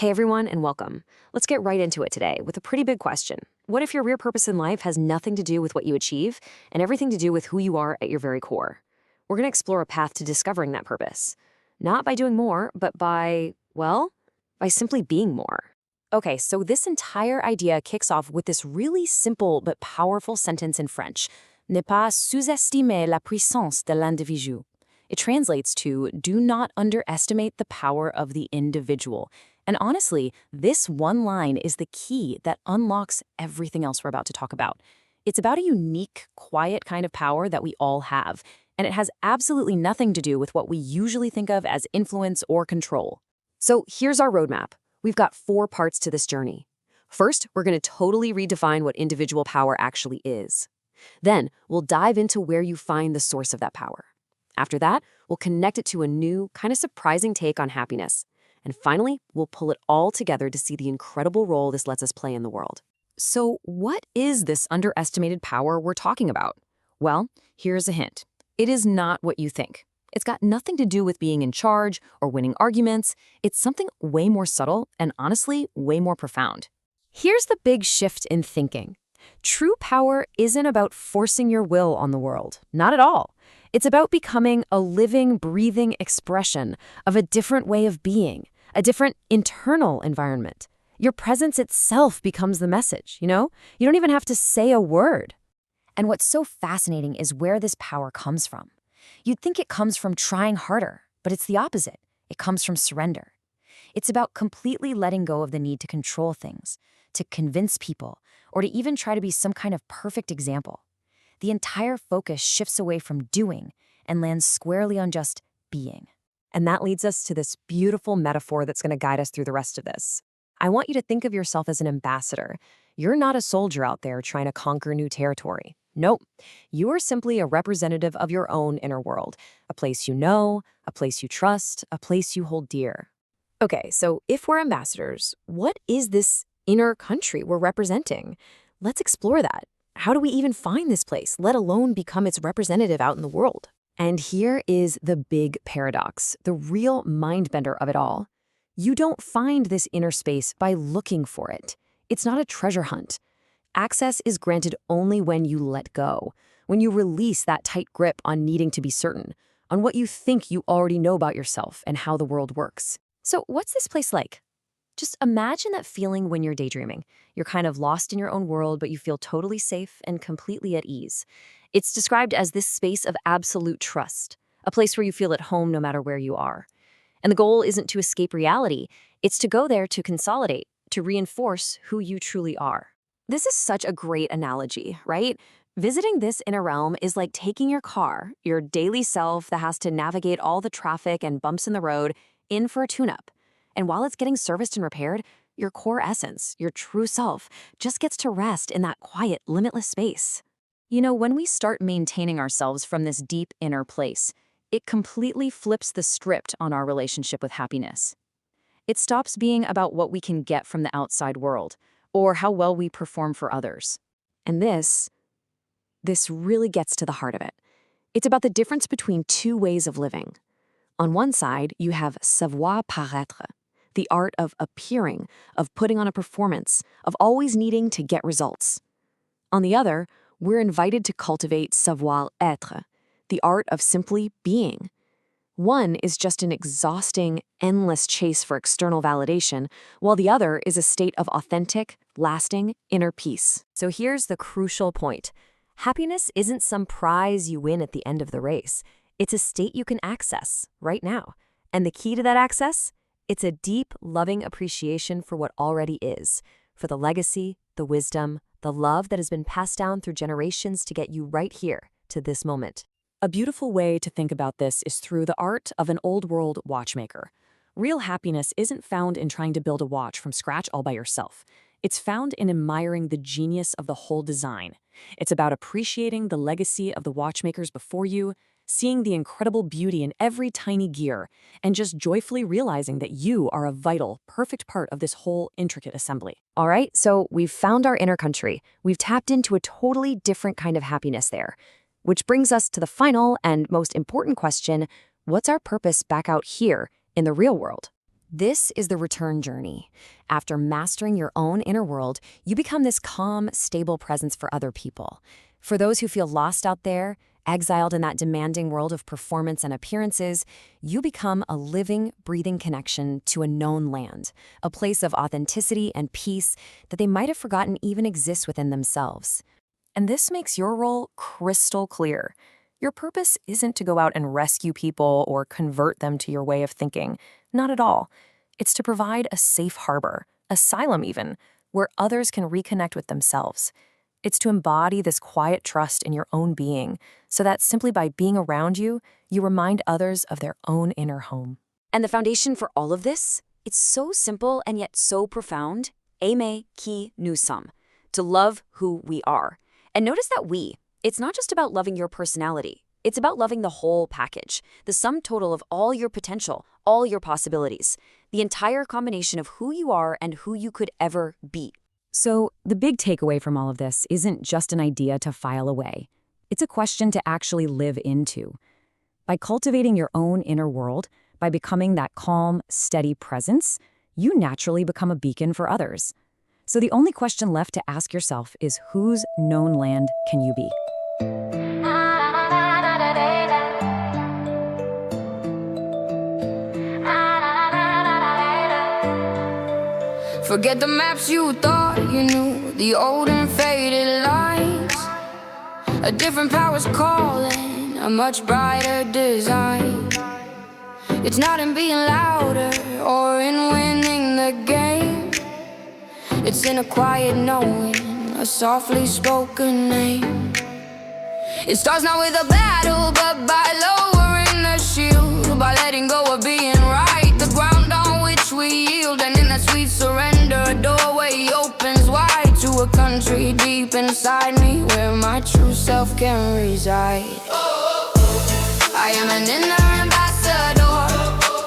Hey everyone, and welcome. Let's get right into it today with a pretty big question. What if your real purpose in life has nothing to do with what you achieve and everything to do with who you are at your very core? We're going to explore a path to discovering that purpose. Not by doing more, but by simply being more. Okay, so this entire idea kicks off with this really simple but powerful sentence in French. Ne pas sous-estimer la puissance de l'individu. It translates to, do not underestimate the power of the individual. And honestly, this one line is the key that unlocks everything else we're about to talk about. It's about a unique, quiet kind of power that we all have, and it has absolutely nothing to do with what we usually think of as influence or control. So here's our roadmap. We've got 4 parts to this journey. First, we're going to totally redefine what individual power actually is. Then, we'll dive into where you find the source of that power. After that, we'll connect it to a new, kind of surprising take on happiness. And finally, we'll pull it all together to see the incredible role this lets us play in the world. So what is this underestimated power we're talking about? Well, here's a hint. It is not what you think. It's got nothing to do with being in charge or winning arguments. It's something way more subtle and honestly, way more profound. Here's the big shift in thinking. True power isn't about forcing your will on the world. Not at all. It's about becoming a living, breathing expression of a different way of being, a different internal environment. Your presence itself becomes the message, you know? You don't even have to say a word. And what's so fascinating is where this power comes from. You'd think it comes from trying harder, but it's the opposite. It comes from surrender. It's about completely letting go of the need to control things, to convince people, or to even try to be some kind of perfect example. The entire focus shifts away from doing and lands squarely on just being. And that leads us to this beautiful metaphor that's going to guide us through the rest of this. I want you to think of yourself as an ambassador. You're not a soldier out there trying to conquer new territory. Nope. You are simply a representative of your own inner world, a place you know, a place you trust, a place you hold dear. Okay, so if we're ambassadors, what is this inner country we're representing? Let's explore that. How do we even find this place, let alone become its representative out in the world? And here is the big paradox, the real mind-bender of it all. You don't find this inner space by looking for it. It's not a treasure hunt. Access is granted only when you let go, when you release that tight grip on needing to be certain, on what you think you already know about yourself and how the world works. So what's this place like? Just imagine that feeling when you're daydreaming. You're kind of lost in your own world, but you feel totally safe and completely at ease. It's described as this space of absolute trust, a place where you feel at home no matter where you are. And the goal isn't to escape reality. It's to go there to consolidate, to reinforce who you truly are. This is such a great analogy, right? Visiting this inner realm is like taking your car, your daily self that has to navigate all the traffic and bumps in the road, in for a tune-up. And while it's getting serviced and repaired, your core essence, your true self, just gets to rest in that quiet, limitless space. You know, when we start maintaining ourselves from this deep inner place, it completely flips the script on our relationship with happiness. It stops being about what we can get from the outside world, or how well we perform for others. And this really gets to the heart of it. It's about the difference between 2 ways of living. On one side, you have savoir, paraître, the art of appearing, of putting on a performance, of always needing to get results. On the other, we're invited to cultivate savoir, être, the art of simply being. One is just an exhausting, endless chase for external validation, while the other is a state of authentic, lasting inner peace. So here's the crucial point. Happiness isn't some prize you win at the end of the race. It's a state you can access right now. And the key to that access? It's a deep, loving appreciation for what already is, for the legacy, the wisdom, the love that has been passed down through generations to get you right here to this moment. A beautiful way to think about this is through the art of an old-world watchmaker. Real happiness isn't found in trying to build a watch from scratch all by yourself. It's found in admiring the genius of the whole design. It's about appreciating the legacy of the watchmakers before you, seeing the incredible beauty in every tiny gear, and just joyfully realizing that you are a vital, perfect part of this whole intricate assembly. All right, so we've found our inner country. We've tapped into a totally different kind of happiness there. Which brings us to the final and most important question, what's our purpose back out here in the real world? This is the return journey. After mastering your own inner world, you become this calm, stable presence for other people. For those who feel lost out there, exiled in that demanding world of performance and appearances, you become a living, breathing connection to a known land, a place of authenticity and peace that they might have forgotten even exists within themselves. And this makes your role crystal clear. Your purpose isn't to go out and rescue people or convert them to your way of thinking. Not at all. It's to provide a safe harbor, asylum even, where others can reconnect with themselves. It's to embody this quiet trust in your own being, so that simply by being around you, you remind others of their own inner home. And the foundation for all of this? It's so simple and yet so profound. Aime ki nous sommes, to love who we are. And notice that it's not just about loving your personality. It's about loving the whole package, the sum total of all your potential, all your possibilities, the entire combination of who you are and who you could ever be. So, the big takeaway from all of this isn't just an idea to file away. It's a question to actually live into. By cultivating your own inner world, by becoming that calm, steady presence, you naturally become a beacon for others. So the only question left to ask yourself is, whose known land can you be? Forget the maps you thought you knew, the old and faded lines. A different power's calling, a much brighter design. It's not in being louder or in winning the game. It's in a quiet knowing, a softly spoken name. It starts not with a battle, but by lowering the shield, by letting go of being right, the ground on which we yield. And in that sweet surrender, a doorway opens wide to a country deep inside me, where my true self can reside. I am an inner ambassador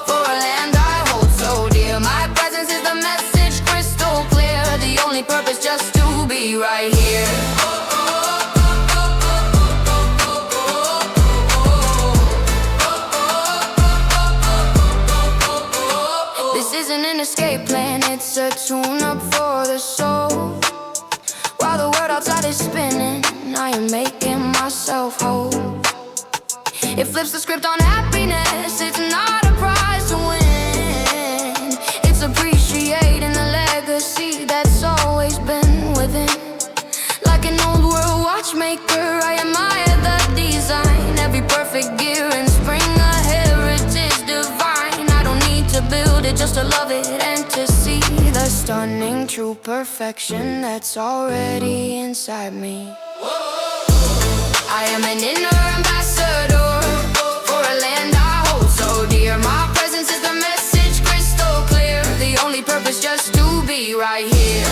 for a land I hold so dear. My presence is the message crystal clear, the only purpose just to be right here. This isn't an escape plan, it's a tune-up for the soul. While the world outside is spinning, I am making myself whole. It flips the script on happiness, it's not a prize to win. It's appreciating the legacy that's always been within. Like an old world watchmaker, I admire the design. Every perfect gear in spring, a heritage divine. I don't need to build it just to love it and to see the stunning true perfection that's already inside me. I am an inner ambassador for a land I hold so dear. My presence is the message crystal clear, the only purpose just to be right here.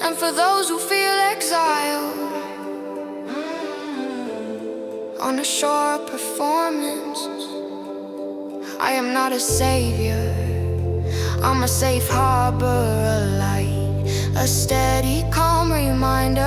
And for those who feel exiled on a shore performance, I am not a savior, I'm a safe harbor, a light, a steady, calm reminder